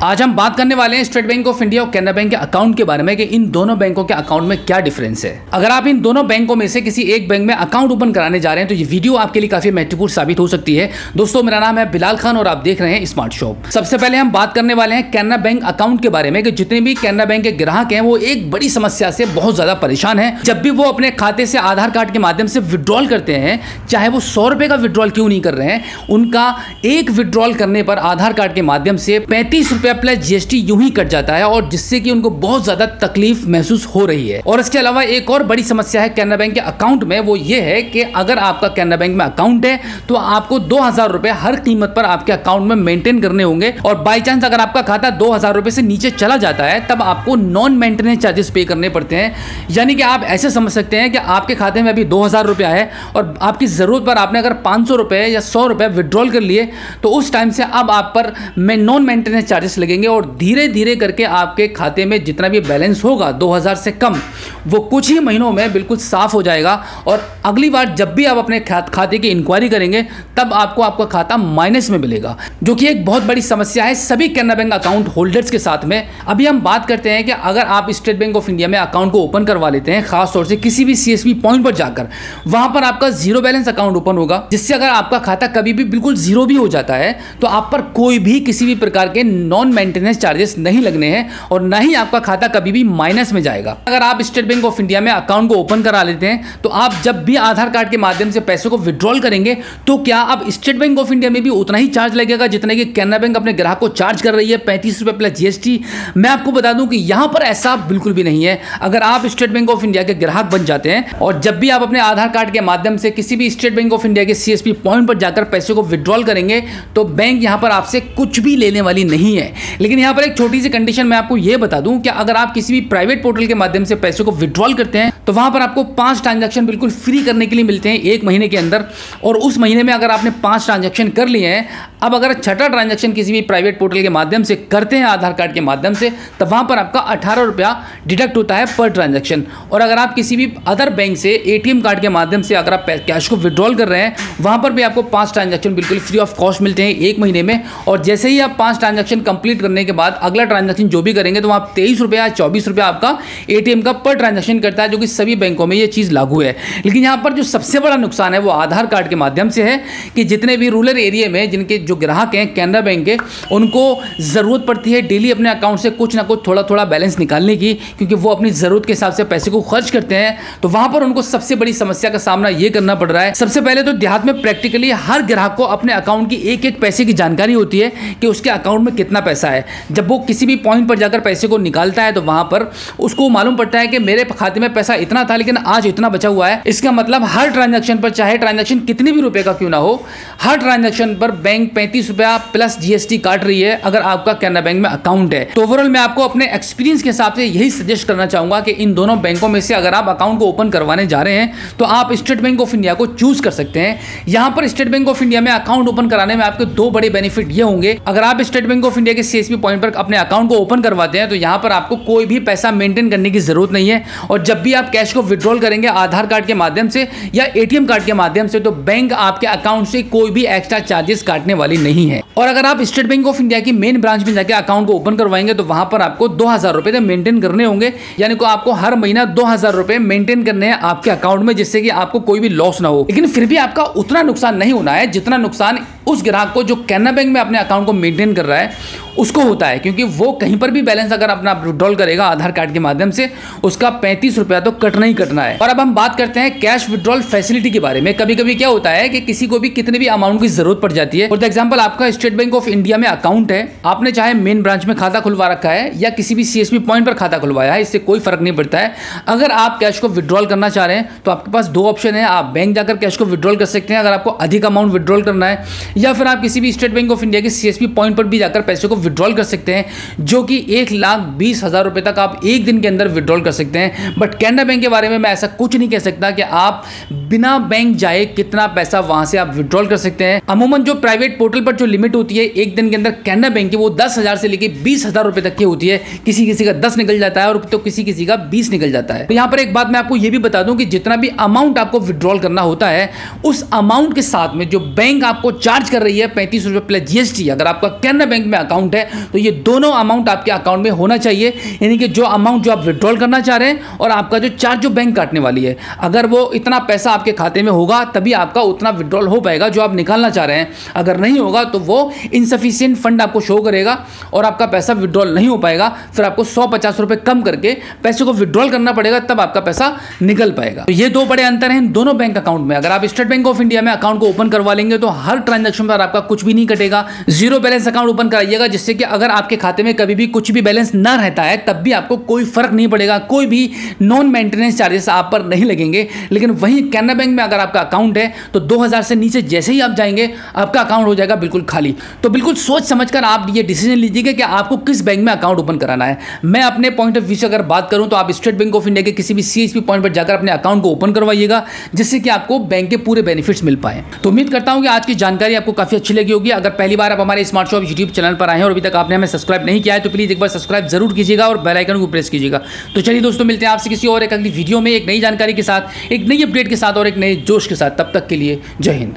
आज हम बात करने वाले हैं स्टेट बैंक ऑफ इंडिया और कैनरा बैंक के अकाउंट के बारे में कि इन दोनों बैंकों के अकाउंट में क्या डिफरेंस है। अगर आप इन दोनों बैंकों में से किसी एक बैंक में अकाउंट ओपन कराने जा रहे हैं तो ये वीडियो आपके लिए काफी महत्वपूर्ण साबित हो सकती है। दोस्तों, मेरा नाम है बिलाल खान और आप देख रहे हैं स्मार्ट शॉप। सबसे पहले हम बात करने वाले हैं कैनरा बैंक अकाउंट के बारे में कि जितने भी कैनरा बैंक के ग्राहक हैं वो एक बड़ी समस्या से बहुत ज्यादा परेशान है। जब भी वो अपने खाते से आधार कार्ड के माध्यम से विड्रॉल करते हैं, चाहे वो 100 रुपए का विड्रॉल क्यों नहीं कर रहे हैं, उनका एक विड्रॉल करने पर आधार कार्ड के माध्यम से 35 रुपया प्लस जीएसटी यूं ही कट जाता है और जिससे कि उनको बहुत ज्यादा तकलीफ महसूस हो रही है। और इसके अलावा एक और बड़ी समस्या है कैनरा बैंक के अकाउंट में, वो ये है कि अगर आपका कैनरा बैंक में अकाउंट है तो आपको 2000 रुपए हर कीमत पर आपके अकाउंट में मेंटेन करने होंगे और बाई चांस अगर आपका खाता 2000 रुपए से नीचे चला जाता है तब आपको नॉन मेंटेनेंस चार्जेस पे करने पड़ते हैं। यानी कि आप ऐसे समझ सकते हैं कि आपके खाते में अभी 2000 रुपया है और आपकी जरूरत पर आपने अगर 500 रुपए या 100 रुपए विड्रॉल कर लिए तो उस टाइम से अब आप पर नॉन मेंटेनेंस चार्जेस लगेंगे और धीरे धीरे करके आपके खाते में जितना भी बैलेंस होगा 2000 से कम, वो कुछ ही महीनों में बिल्कुल साफ हो जाएगा और अगली बार जब भी आप अपने खाते की इंक्वायरी करेंगे तब आपको आपका खाता माइनस में मिलेगा, जो कि एक बहुत बड़ी समस्या है सभी कैनरा बैंक अकाउंट होल्डर्स के साथ में। अभी हम बात करते हैं कि अगर आप स्टेट बैंक ऑफ इंडिया में अकाउंट को ओपन करवा लेते हैं, खासतौर से किसी भी सीएसपी पॉइंट पर जाकर, वहां पर आपका जीरो बैलेंस अकाउंट ओपन होगा, जिससे अगर आपका खाता कभी भी बिल्कुल जीरो भी हो जाता है तो आप पर कोई भी किसी भी प्रकार के नॉन मेंटेनेंस चार्जेस नहीं लगने हैं और ना ही आपका खाता कभी भी माइनस में जाएगा। अगर आप स्टेट बैंक ऑफ इंडिया में अकाउंट को ओपन करा लेते हैं तो आप जब भी आधार कार्ड के माध्यम से पैसे को विड्रॉल करेंगे तो क्या अब स्टेट बैंक ऑफ इंडिया में भी उतना ही चार्ज लगेगा जितना कि कैनरा बैंक अपने ग्राहक को चार्ज कर रही है, 35 रुपए प्लस जीएसटी। मैं आपको बता दूं कि यहां पर ऐसा बिल्कुल भी नहीं है। अगर आप स्टेट बैंक ऑफ इंडिया के ग्राहक बन जाते हैं और जब भी आप अपने आधार कार्ड के माध्यम से किसी भी स्टेट बैंक ऑफ इंडिया के सीएसपी पॉइंट पर जाकर पैसे को विड्रॉल करेंगे तो बैंक यहां पर आपसे कुछ भी लेने वाली नहीं है। लेकिन यहां पर एक छोटी सी कंडीशन मैं आपको यह बता दूं कि अगर आप किसी भी प्राइवेट पोर्टल के माध्यम से पैसे को विड्रॉल करते हैं तो वहां पर आपको 5 ट्रांजैक्शन बिल्कुल फ्री करने के लिए मिलते हैं 1 महीने के अंदर, और उस महीने में अगर आपने 5 ट्रांजैक्शन कर लिए हैं, अब अगर छठा ट्रांजैक्शन किसी भी प्राइवेट पोर्टल के माध्यम से करते हैं आधार कार्ड के माध्यम से, तब वहां पर आपका 18 रुपया डिडक्ट होता है पर ट्रांजैक्शन। और अगर आप किसी भी अदर बैंक से एटीएम कार्ड के माध्यम से अगर आप कैश को विड्रॉल कर रहे हैं, वहां पर भी आपको 5 ट्रांजैक्शन बिल्कुल फ्री ऑफ कॉस्ट मिलते हैं 1 महीने में। और जैसे ही आप 5 ट्रांजैक्शन कंप्लीट करने के बाद अगला ट्रांजैक्शन जो भी करेंगे तो वहां 23 रुपया 24 रुपया आपका एटीएम का पर ट्रांजैक्शन करता है, जो कि सभी बैंकों में ये चीज लागू है। लेकिन यहां पर जो सबसे बड़ा नुकसान है वो आधार कार्ड के माध्यम से है कि जितने भी रूरल एरिया में जिनके जो ग्राहक हैं कैनरा बैंक के, उनको जरूरत पड़ती है डेली अपने अकाउंट से कुछ ना कुछ थोड़ा थोड़ा बैलेंस निकालने की, क्योंकि वो अपनी जरूरत के हिसाब से पैसे को खर्च करते हैं। तो वहां पर उनको सबसे बड़ी समस्या का सामना ये करना पड़ रहा है। सबसे पहले तो देहात में प्रैक्टिकली हर ग्राहक को अपने अकाउंट की एक एक पैसे की जानकारी होती है कि उसके अकाउंट में कितना पैसा है। जब वो किसी भी पॉइंट पर जाकर पैसे को निकालता है तो वहां पर उसको मालूम पड़ता है कि मेरे खाते में पैसा इतना था लेकिन आज इतना बचा हुआ है। इसका मतलब हर ट्रांजैक्शन पर, चाहे ट्रांजैक्शन कितने भी रुपए का क्यों ना हो, हर ट्रांजैक्शन पर बैंक 35 रुपया प्लस जीएसटी काट रही है अगर आपका कैनरा बैंक में अकाउंट है। तो ओवरऑल मैं आपको अपने एक्सपीरियंस के हिसाब से यही सजेस्ट करना चाहूंगा कि इन दोनों बैंकों में से अगर आप अकाउंट को ओपन करवाने जा रहे हैं तो आप स्टेट बैंक ऑफ इंडिया को चूज कर सकते हैं। यहां पर स्टेट बैंक ऑफ इंडिया में अकाउंट ओपन कराने में आपके 2 बड़े बेनिफिट ये होंगे। अगर आप स्टेट बैंक ऑफ इंडिया के सीएसपी पॉइंट पर अपने अकाउंट को ओपन करवाते हैं तो यहां पर आपको कोई भी पैसा मेंटेन करने की जरूरत नहीं है और जब भी आप कैश को विड्रॉल करेंगे आधार कार्ड के माध्यम से या एटीएम कार्ड के माध्यम से तो बैंक आपके अकाउंट से कोई भी एक्स्ट्रा चार्जेस काटने वाली नहीं है। और अगर आप स्टेट बैंक ऑफ इंडिया की मेन ब्रांच में जाकर अकाउंट को ओपन करवाएंगे तो वहां पर आपको 2000 रुपए मेंटेन करने होंगे, यानी कि आपको हर महीना 2000 रुपए मेंटेन करने हैं आपके अकाउंट में, जिससे कि आपको कोई भी लॉस ना हो। लेकिन फिर भी आपका उतना नुकसान नहीं होना है जितना नुकसान उस ग्राहक को जो कैनरा बैंक में अपने अकाउंट को मेंटेन कर रहा है उसको होता है, क्योंकि वो कहीं पर भी बैलेंस अगर अपना विड्रॉल करेगा आधार कार्ड के माध्यम से उसका 35 रुपया तो कटना ही कटना है। और अब हम बात करते हैं कैश विड्रॉल फैसिलिटी के बारे में। कभी कभी क्या होता है कि किसी को भी कितने भी अमाउंट की जरूरत पड़ जाती है। फॉर एग्जांपल आपका स्टेट बैंक ऑफ इंडिया में अकाउंट है, आपने चाहे मेन ब्रांच में खाता खुलवा रखा है या किसी भी सीएसपी पॉइंट पर खाता खुलवाया है, इससे कोई फर्क नहीं पड़ता है। अगर आप कैश को विड्रॉल करना चाह रहे हैं तो आपके पास 2 ऑप्शन है। आप बैंक जाकर कैश को विड्रॉल कर सकते हैं अगर आपको अधिक अमाउंट विड्रॉल करना है, या फिर आप किसी भी स्टेट बैंक ऑफ इंडिया के सीएसपी पॉइंट पर भी जाकर पैसे को विड्रॉल कर सकते हैं, जो कि 1,20,000 रुपए तक आप एक दिन के अंदर विड्रॉल कर सकते हैं। बट कैनरा बैंक के बारे में मैं ऐसा कुछ नहीं कह सकता कि आप बिना बैंक जाए कितना पैसा वहां से आप विड्रॉल कर सकते हैं। अमूमन जो प्राइवेट पोर्टल पर जो लिमिट होती है एक दिन के अंदर कैनरा बैंक की, वो 10,000 से लेकर 20,000 रुपए तक की होती है। किसी किसी का 10 निकल जाता है और तो किसी किसी का 20 निकल जाता है। तो यहां पर एक बात मैं आपको यह भी बता दूं कि जितना भी अमाउंट आपको विड्रॉल करना होता है उस अमाउंट के साथ में जो बैंक आपको चार्ज चार्ज कर रही है 35 रुपये प्लस GST। अगर आपका कैनरा बैंक में अकाउंट है तो ये दोनों अमाउंट आपके अकाउंट में होना चाहिए, यानी कि जो अमाउंट जो आप विड्रॉल करना चाह रहे हैं और आपका जो चार्ज जो बैंक काटने वाली है, अगर वो इतना पैसा आपके खाते में होगा तभी आपका उतना विड्रॉल हो पाएगा जो आप निकालना चाह रहे हैं। अगर नहीं होगा तो वो इनसफिशिएंट फंड आपको शो करेगा और आपका पैसा विड्रॉल नहीं हो पाएगा। फिर आपको 150 रुपये कम करके पैसे को विड्रॉल करना पड़ेगा, तब आपका पैसा निकल पाएगा। तो ये दो बड़े अंतर हैं इन दोनों बैंक अकाउंट में। अगर आप स्टेट बैंक ऑफ इंडिया में अकाउंट को ओपन करवा लेंगे तो हर ट्रांजैक्शन पर आपका कुछ भी नहीं कटेगा। जीरो बैलेंस अकाउंट ओपन कराइएगा, जिससे कि अगर आपके खाते में कभी भी कुछ भी बैलेंस ना रहता है तब भी आपको कोई फर्क नहीं पड़ेगा, कोई भी नॉन मेंटेनेंस चार्जेस आप पर नहीं लगेंगे। लेकिन वहीं कैनरा बैंक में अगर आपका अकाउंट है तो 2000 से नीचे जैसे ही आप जाएंगे आपका अकाउंट हो जाएगा बिल्कुल खाली। तो बिल्कुल सोच समझकर आप ये डिसीजन लीजिएगा कि आपको किस बैंक में अकाउंट ओपन कराना है। मैं अपने पॉइंट ऑफ व्यू से अगर बात करूं तो आप स्टेट बैंक ऑफ इंडिया के किसी भी CSP पॉइंट पर जाकर अपने अकाउंट को ओपन करवाइएगा, जिससे कि आपको बैंक के पूरे बेनिफिट्स मिल पाए। तो उम्मीद करता हूं कि आज की जानकारी आपको काफी अच्छी लगी होगी। अगर पहली बार आप हमारे स्मार्ट शॉप यूट्यूब चैनल पर आए हैं और अभी तक आपने हमें सब्सक्राइब नहीं किया है तो प्लीज एक बार सब्सक्राइब जरूर कीजिएगा और बेल आइकन को प्रेस कीजिएगा। तो चलिए दोस्तों, मिलते हैं आपसे किसी और एक अगली वीडियो में एक नई जानकारी के साथ, एक नई अपडेट के साथ और एक नए जोश के साथ। तब तक के लिए जय हिंद।